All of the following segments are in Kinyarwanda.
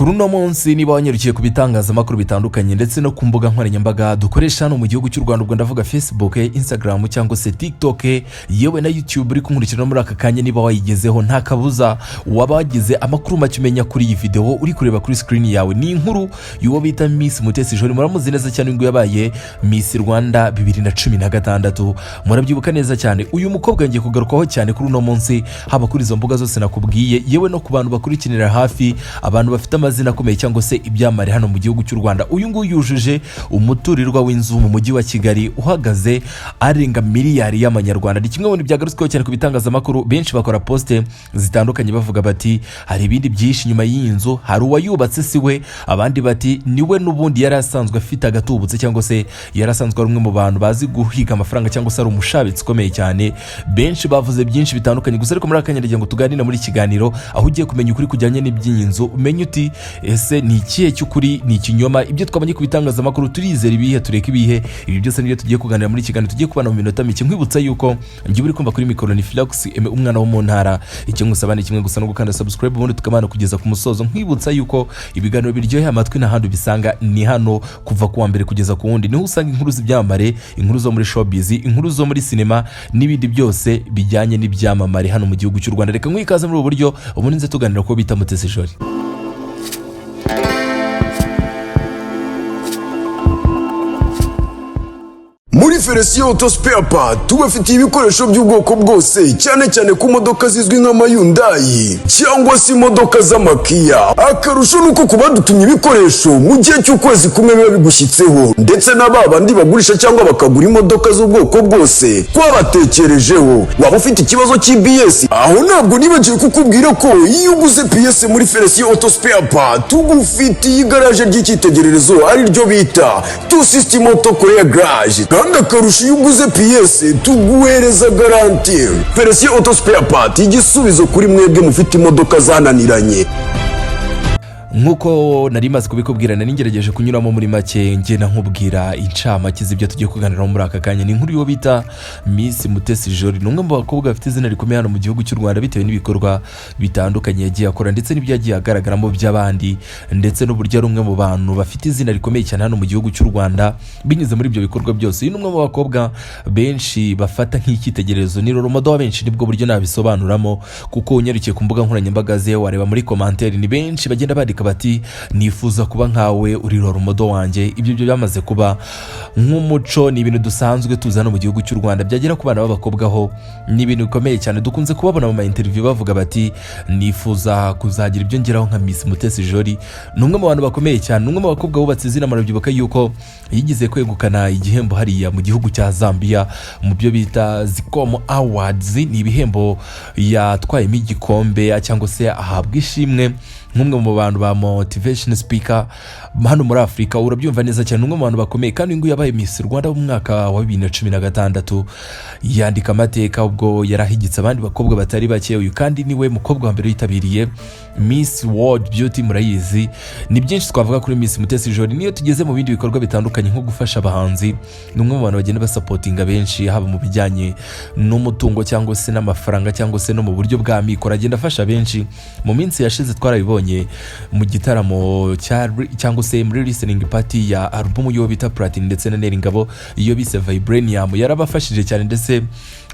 Kuri uno munsi niba wanyarukiye ku bitangazamakuru bitandukanye ndetse no ku mbuga nkoranyambaga dukoresha hano mu gihugu cy'u Rwanda, ubwo ndavuga Facebook, Instagram cyangwa se TikTok, yewe na YouTube uri kunkurikira muri aka kanya, niba wayigezeho nta kabuza wabagize amakuru make umenya kuri iyi video uri kureba kuri screen yawe. Ni inkuru y'uwo bita Miss Mutesi Jolly, muramuzi neza cyane ngo yabaye Miss Rwanda 2016. Murabyibuka neza cyane. Uyu mukobwa ngiye kugarukaho cyane kuri uno munsi, haba kuri izo mbuga zose nakubwiye, yewe no ku bantu bakurikinira hafi, abantu bafite amazina akomeye cyangwa se ibyamare hano mu gihugu cy'u Rwanda. Uyu nguyu yujuje umuturirwa w'inzu mu mujyi wa Kigali uhagaze arenga miliyari y'amanyarwanda. Ni kimwe mu byagarutsweho cyane ku bitangazamakuru, benshi bakora poste zitandukanye bavuga bati hari ibindi byinshi nyuma y'iyi nzu, hari uwayubatse siwe, abandi bati niwe n'ubundi yari asanzwe afite agatubutse cyangwa se yari asanzwe ari umwe mu bantu bazi guhiga amafaranga cyangwa se ari umushabitsi ukomeye cyane. Benshi bavuze byinshi bitandukanye, gusa ariko muri akanya ngo tuganire muri kiganiro aho ugiye kumenya ukuri kujyanye n'iby'iyi nzu, umenye uti ese ni ikihe cy'ukuri, ni ikinyoma, ibyo twabonye ku bitangazamakuru turizera ibihe, tureka ibihe. Ibi byose nibyo tugiye kuganira muri kiganiro, tugiye kubana mu minota mike. Nkwibutsa yuko ngiye uri kumva kuri mikoro ni Philox umwana wo mu ntara. Icyo ngusaba ni kimwe gusa no gukanda subscribe, ubundi tukabana kugeza ku musozo. Nkwibutsa yuko ibiganiro biryoheye amatwi nta handi bisanga, ni hano kuva ku wa mbere kugeza ku wundi. Niho usanga inkuru z'ibyamare, inkuru zo muri showbiz, inkuru zo muri cinema n'ibindi byose bijyanye n'ibyamamare hano mu gihugu cy'u Rwanda. Reka nkwikaze muri ubu buryo ubundi nze tuganira ko bita Mutesi Jolly. Muri Felicien Auto Spare Part tubafitiye ibikoresho by'ubwoko bwose, cyane cyane ku modoka zizwi nka Hyundai cyangwa se imodoka z'amakia. Akarusho nuko kubadutumye ibikoresho mu gihe cy'ukwezi kumwe biba bigushyitseho, ndetse n'abandi bagurisha cyangwa bakagura imodoka z'ubwoko bwose twabatekerejeho. Waba ufite ikibazo cy'BS, aho ntabwo nibagiwe kukubwira ko iyo uguze PS muri Felicien Auto Spare Part tugufitiye igaraje ry'icyitegererezo, ari ryo bita Two System Auto Korea Garage. Kandi akarusho iyo uguze PS tuguhereza garanti. Felicien Auto Spare Part, igisubizo kuri mwebwe mufite imodoka zananiranye. Nkuko nari maze kubikubwira, nari ngerageje kunyuramo muri make ngena nkubwira incamake z'ibyo tugiye kuganiraho muri aka kanya. Ni inkuru yo bita Miss Mutesi Jolly, n'umwe mu bakobwa bafite izina rikomeye hano mu gihugu cy'u Rwanda bitewe n'ibikorwa bitandukanye yagiye akora ndetse n'ibyo yagiye agaragaramo by'abandi, ndetse n'uburyo ari umwe mu bantu bafite izina rikomeye cyane hano mu gihugu cy'u Rwanda binyuze muri ibyo bikorwa byose. Uyu ni umwe mu bakobwa benshi bafata nk'icyitegererezo, ni roromodo wa benshi, nibwo buryo nabisobanuramo, kuko unyarukiye ku mbuga nkoranyambaga ze wareba muri commentaire ni benshi bagenda bandika bati nifuza kuba nkawe, uri roromodo wanjye. Ibyo byo byamaze kuba nk'umuco, ni ibintu dusanzwe tuzana mu gihugu cy'u Rwanda, byagera ku bana b'abakobwa ho ni ibintu bikomeye cyane. Dukunze kubabona mu interview bavuga bati nifuza kuzagira ibyo ngeraho nka Miss Mutesi Jolly. Ni umwe mu bantu bakomeye cyane, ni umwe mu bakobwa bubatse izina. Murabyibuka yuko yigize kwegukana igihembo hariya mu gihugu cya Zambia mu byo bita Zicom Awards. Ni ibihembo yatwayemo igikombe cyangwa se ahabwa ishimwe nk'umwe mu bantu ba motivation speaker hano muri Afurika. Urabyumva neza cyane, umwe mu bantu bakomeye. Kandi ngo yabaye Miss Rwanda mu mwaka wa 2016, yandika amateka ubwo yarahigitse abandi bakobwa batari bake. Uyu kandi niwe mukobwa wa mbere yitabiriye Miss World Beauty. Murayizi, ni byinshi twavuga kuri Miss Mutesi Jolly. Niyo tugeze mu bindi bikorwa bitandukanye nko gufasha abahanzi, ni umwe mu bantu bagenda basupportinga benshi, haba mu bijyanye n'umutungo cyangwa se n'amafaranga cyangwa se no mu buryo bwa mikoro, agenda afasha benshi. Mu minsi yashize twarabibonye mu gitaramo cyangwa se muri listening party ya album yo bita Platini ndetse na Neri Ngabo iyo bise Vibranium, yarabafashije cyane ndetse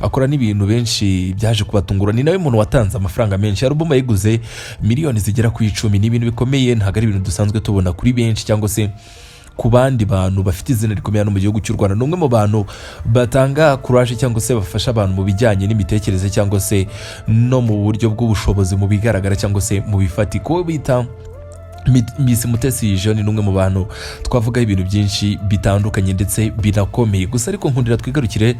akora n'ibintu benshi byaje kubatungura. Ni nawe muntu watanze amafaranga menshi, album yayiguze miliyoni zigera ku 10. Ni ibintu bikomeye, ntago ari ibintu dusanzwe tubona kuri benshi cyangwa se ku bandi bantu bafite izina rikomeye no mu gihugu cy'u Rwanda. Ni umwe mu bantu batanga courage cyangwa se bafasha abantu mu bijyanye n'imitekerereze cyangwa se no mu buryo bw'ubushobozi mu bigaragara cyangwa se mu bifatiko. Bita Miss Mutesi Jolly ni umwe mu bantu twavugaho ibintu byinshi bitandukanye ndetse binakomeye. Gusa ariko nkundira twigarukire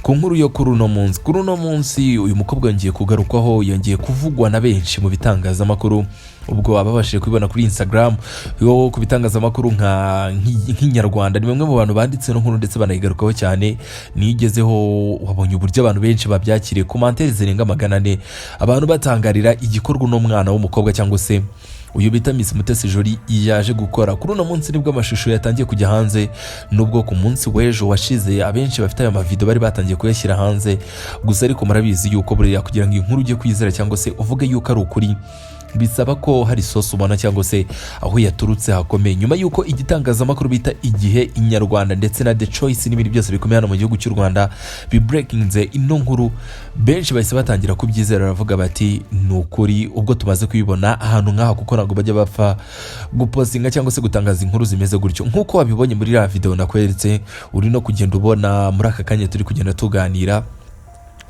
ku nkuru yo kuri uno munsi. Kuri uno munsi uyu mukobwa yongeye kugarukwaho, yongeye kuvugwa na benshi mu bitangazamakuru, ubwo ababashije kubibona kuri Instagram yo ku bitangazamakuru nk'inyarwanda. Ni bamwe mu bantu banditse no nkuru ndetse banayigarukaho cyane. Nigezeho wabonye uburyo abantu benshi babyakiriye, commentaire zirenga 400, abantu batangarira igikorwa n'umwana w'umukobwa cyangwa se uyu bita Miss Mutesi Jolly yaje gukora. Kuri uno munsi nibwo amashusho yatangiye kujya hanze, nubwo ku munsi w'ejo washize abenshi bafite aya mavideo bari batangiye kuyashyira hanze. Gusa ariko murabizi yuko buriya kugira ngo inkuru ujye kwizera cyangwa se uvuge yuko ari ukuri bisaba ko hari sosi ubona cyangwa se aho yaturutse hakomeye. Nyuma y'uko igitangazamakuru bita Igihe, Inyarwanda ndetse na The Choice n'ibindi byose bikomeye hano mu gihugu cy'u Rwanda bibreakinze ino nkuru, benshi bahise batangira kubyizera, baravuga bati ni ukuri ubwo tumaze kuyibona ahantu nk'aha, kuko ntabwo bajya bapfa gupostinga cyangwa se gutangaza inkuru zimeze gutyo. Nk'uko wabibonye muri ya video nakweretse, uri no kugenda ubona muri aka kanya turi kugenda tuganira,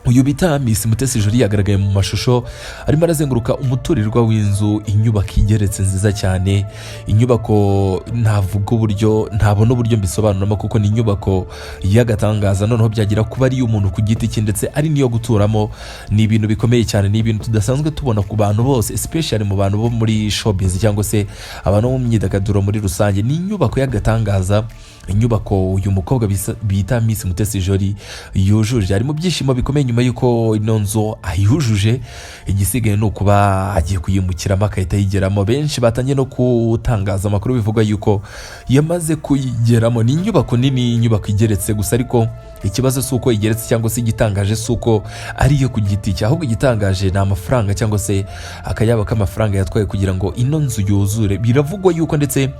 uyu bita Miss Mutesi Jolly yagaragaye mu mashusho arimo arazenguruka umuturirwa w'inzu, inyubako igeretse nziza cyane, inyubako ntabona uburyo mbisobanuramo kuko ni inyubako y'agatangaza, noneho byagira kuba ari umuntu ku giti cye ndetse ari niyo guturamo. Ni ibintu bikomeye cyane, ni ibintu tudasanzwe tubona ku bantu bose, especially mu bantu bo muri showbiz cyangwa se abantu bo mu myidagaduro muri rusange. Ni inyubako y'agatangaza, inyubako uyu mukobwa bita Miss Mutesi Jolly yujuje, ari mu byishimo bikomeye nyuma y'uko ino nzu ayujuje. Igisigaye ni ukuba agiye kuyimukiramo akahita yigeramo. Benshi batangiye no kutangaza amakuru bivuga yuko yamaze kuyigeramo. Ni inyubako nini, inyubako igeretse gusa, ariko ikibazo si uko igeretse cyangwa se igitangaje si uko ari iyo ku giti cye, ahubwo igitangaje ni amafaranga cyangwa se akayabo k'amafaranga yatwaye kugira ngo ino nzu yuzure. Biravugwa yuko ndetse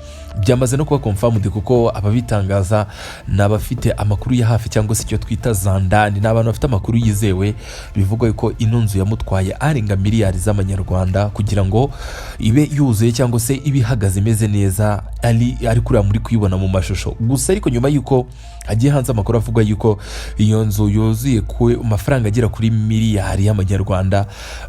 byamaze no kuba confirmed kuko ababitangaza ni abafite amakuru ya hafi cyangwa se icyo twita zandani, ni abantu bafite amakuru yizewe. Bivugwa yuko ino nzu yamutwaye arenga miliyari z'amanyarwanda kugira ngo ibe yuzuye cyangwa se ibe ihagaze imeze neza, ari kuriya muri kuyibona mu mashusho gusa. Ariko nyuma y'uko hagiye hanze amakuru avuga yuko iyo nzu yuzuye ku mafaranga agera kuri miliyari y'amanyarwanda,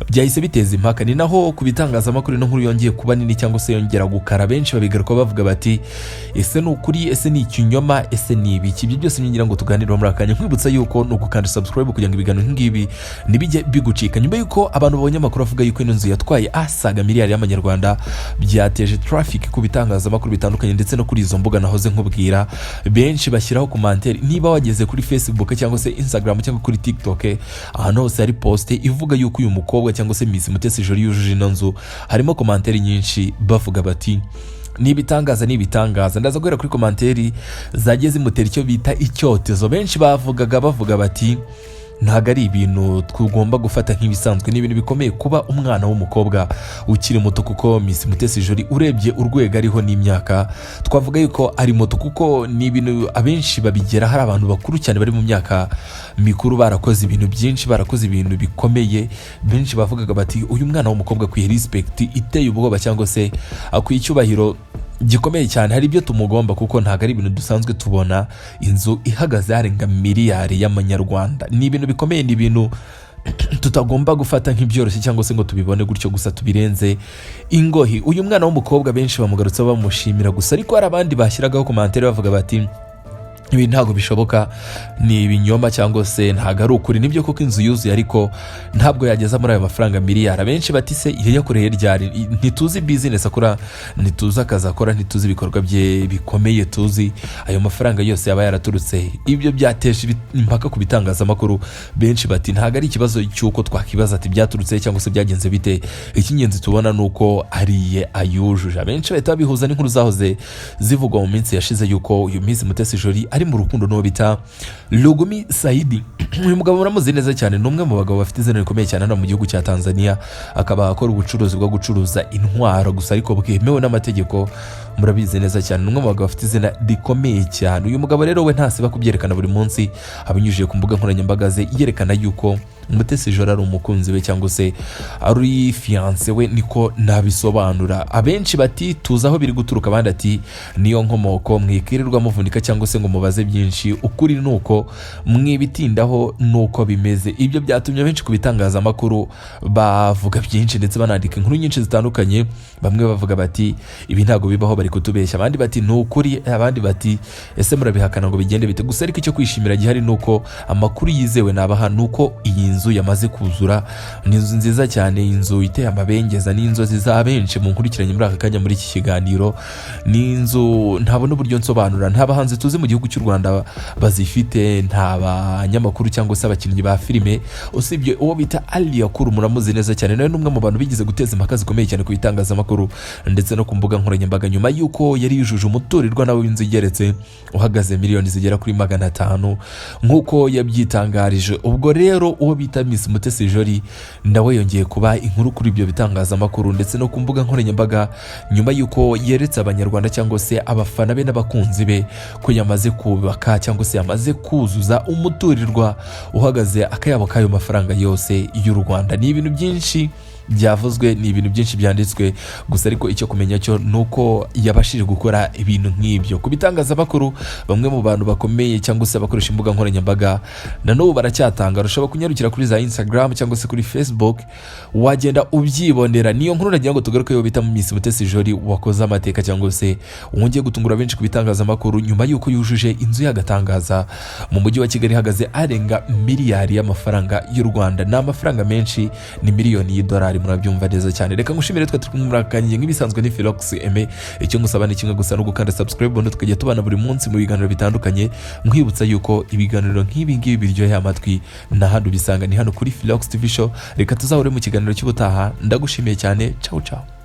byahise biteza impaka. Ni naho ku bitangazamakuru ino nkuru yongeye kuba nini cyangwa se yongera gukara. Benshi babigaruka bavuga bati ese ni ukuri, ese ni ikinyoma, ese ni ibiki? Ibyo byose ngira ngo tuganire muri akanya. Nkwibutsa yuko ni ugukanda subscribe kugira ngo ibiganiro nk'ibi nibijye bigucika. Nyuma y'uko abantu babonye amakuru avuga yuko ino nzu yatwaye asaga miliyari y'amanyarwanda, byateje traffic ku bitangazamakuru bitandukanye ndetse no kuri izo mbuga nahoze nkubwira. Benshi bashyiraho commentaire, niba wageze kuri Facebook cyangwa se Instagram cyangwa kuri TikTok, ahantu hose hari poste ivuga yuko uyu mukobwa cyangwa se Miss Mutesi Jolly yujuje ino nzu, harimo commentaire nyinshi bavuga bati nibitangaza. Ndaza guhera kuri commentaire zagiye zimutera icyo bita icyotezo. Benshi bavuga bati ntago ari ibintu tugomba gufata nk'ibisanzwe, ni ibintu bikomeye kuba umwana w'umukobwa ukiri muto, kuko Miss Mutesi Jolly urebye urwego ariho n'imyaka twavuga yuko ari muto, kuko ni ibintu abenshi babigera, hari abantu bakuru cyane bari mu myaka mikuru barakoze ibintu byinshi, barakoze ibintu bikomeye. Benshi bavugaga bati uyu mwana w'umukobwa akwiye respect iteye ubwoba cyangwa se akwiye icyubahiro gikomeye cyane. Hari ibyo tumugomba kuko ntago ari ibintu dusanzwe tubona inzu ihagaze arenga miliyari y'amanyarwanda. Ni ibintu bikomeye, ni ibintu tutagomba gufata nk'ibyoroshye cyangwa se ngo tubibone gutyo gusa tubirenze ingohi. Uyu mwana w'umukobwa benshi bamugarutse bamushimira gusa, ariko hari abandi bashyiragaho commentaire bavuga bati ibi ntabwo bishoboka, ni ibinyoma cyangwa se ntabwo ari ukuri. Nibyo koko inzu yuzuye, ariko ntabwo yageza muri ayo mafaranga miliyari. Benshi bati se iyo yakoreye ryari? Ntituzi business akora, ntituzi akazi akora, ntituzi ibikorwa bye bikomeye, tuzi ayo mafaranga yose yaba yaraturutse. Ibyo byateje impaka ku bitangazamakuru. Benshi bati ntabwo ari ikibazo cy'uko twakibaza ati byaturutse cyangwa se byagenze bite, icy'ingenzi tubona nuko ariye ayujuje. Benshi bahita bihuza n'inkuru zahoze zivugwa mu minsi yashize yuko uyu Miss Mutesi Jolly ari mu rukundo n'uwo bita Lugumi Saidi. Uyu mugabo muramuzi neza cyane, ni umwe mu bagabo bafite izina rikomeye cyane hano mu gihugu cya Tanzania, akaba akora ubucuruzi bwo gucuruza intwaro gusa ariko bwemewe n'amategeko. Murabizi neza cyane, ni umwe mu bagabo bafite izina rikomeye cyane. Uyu mugabo rero we ntasiba kubyerekana buri munsi, abinyujije ku mbuga nkoranyambaga ze, yerekana yuko Mutesi Jolly ari umukunzi we cyangwa se ari fiance we, niko nabisobanura. Abenshi bati tuzi aho biri guturuka, abandi ati niyo nkomoko, mwikirirwa muvunika cyangwa se ngo mubaze byinshi. Ukuri nuko mwibitindaho nuko bimeze. Ibyo byatumye benshi ku bitangazamakuru bavuga byinshi ndetse banandika inkuru nyinshi zitandukanye. Bamwe bavuga bati ibi ntago bibaho, bari kutubeshya. Abandi bati nukuri, abandi bati ese murabihakana ngo bigende bite. Gusa ariko icyo kwishimira gihari nuko amakuru yizewe nabaha nuko iyi nzu yamaze kuzura. Ni inzu nziza cyane, inzu iteye amabengeza, ni inzozi za benshi mu nkurikiranye muri aka kanya muri iki kiganiro. Ni inzu ntabona uburyo nsobanura, nta bahanzi tuzi mu gihugu cy'u Rwanda bazifite, nta banyamakuru abanyamakuru cyangwa se abakinnyi ba filime, usibye uwo bita Ali Yakuru muramuzi neza cyane, nawe n'umwe mu bantu bigize guteza impaka zikomeye cyane ku bitangazamakuru ndetse no ku mbuga nkoranyambaga nyuma y'uko yari yujuje umuturirwa nawe w'inzu igeretse uhagaze miliyoni zigera kuri 500 nk'uko yabyitangarije. Ubwo rero uwo bita Miss Mutesi Jolly nawe yongeye kuba inkuru kuri ibyo bitangazamakuru ndetse no ku mbuga nkoranyambaga nyuma y'uko yeretse abanyarwanda cyangwa se abafana be n'abakunzi be ko yamaze kubaka cyangwa se yamaze kuzuza umuturirwa uhagaze akayabo k'ayo mafaranga yose y'u Rwanda. Ni ibintu byinshi byavuzwe, ni ibintu byinshi byanditswe, gusa ariko icyo kumenya cyo nuko yabashije gukora ibintu nk'ibyo ku bitangazamakuru. Bamwe mu bantu bakomeye cyangwa se abakoresha imbuga nkoranyambaga na n'ubu baracyatanga, ushobora kunyarukira kuri za Instagram cyangwa se kuri Facebook wagenda ubyibonera. Niyo nkuru nagira ngo tugaruke yo bita Miss Mutesi Jolly wakoze amateka cyangwa se wongeye gutungura benshi ku bitangazamakuru nyuma y'uko yujuje inzu y'agatangaza mu mujyi wa Kigali ihagaze arenga miliyari y'amafaranga y'u Rwanda. Ni amafaranga menshi, ni miliyoni y'idolari, murabyumva neza cyane. Reka ngushimire, twe turi kumwe murakanye nk'ibisanzwe ni Philox Aime. Icyo ngusaba ni kimwe gusa, no gukanda subscribe ubundi tukajya tubana buri munsi mu biganiro bitandukanye, nkwibutsa yuko ibiganiro nk'ibi ngibi biryoheye amatwi na hano bisanga ni hano kuri Philox TV Show. Reka tuzahore mu kiganiro cy'ubutaha, ndagushimiye cyane. Ciao ciao.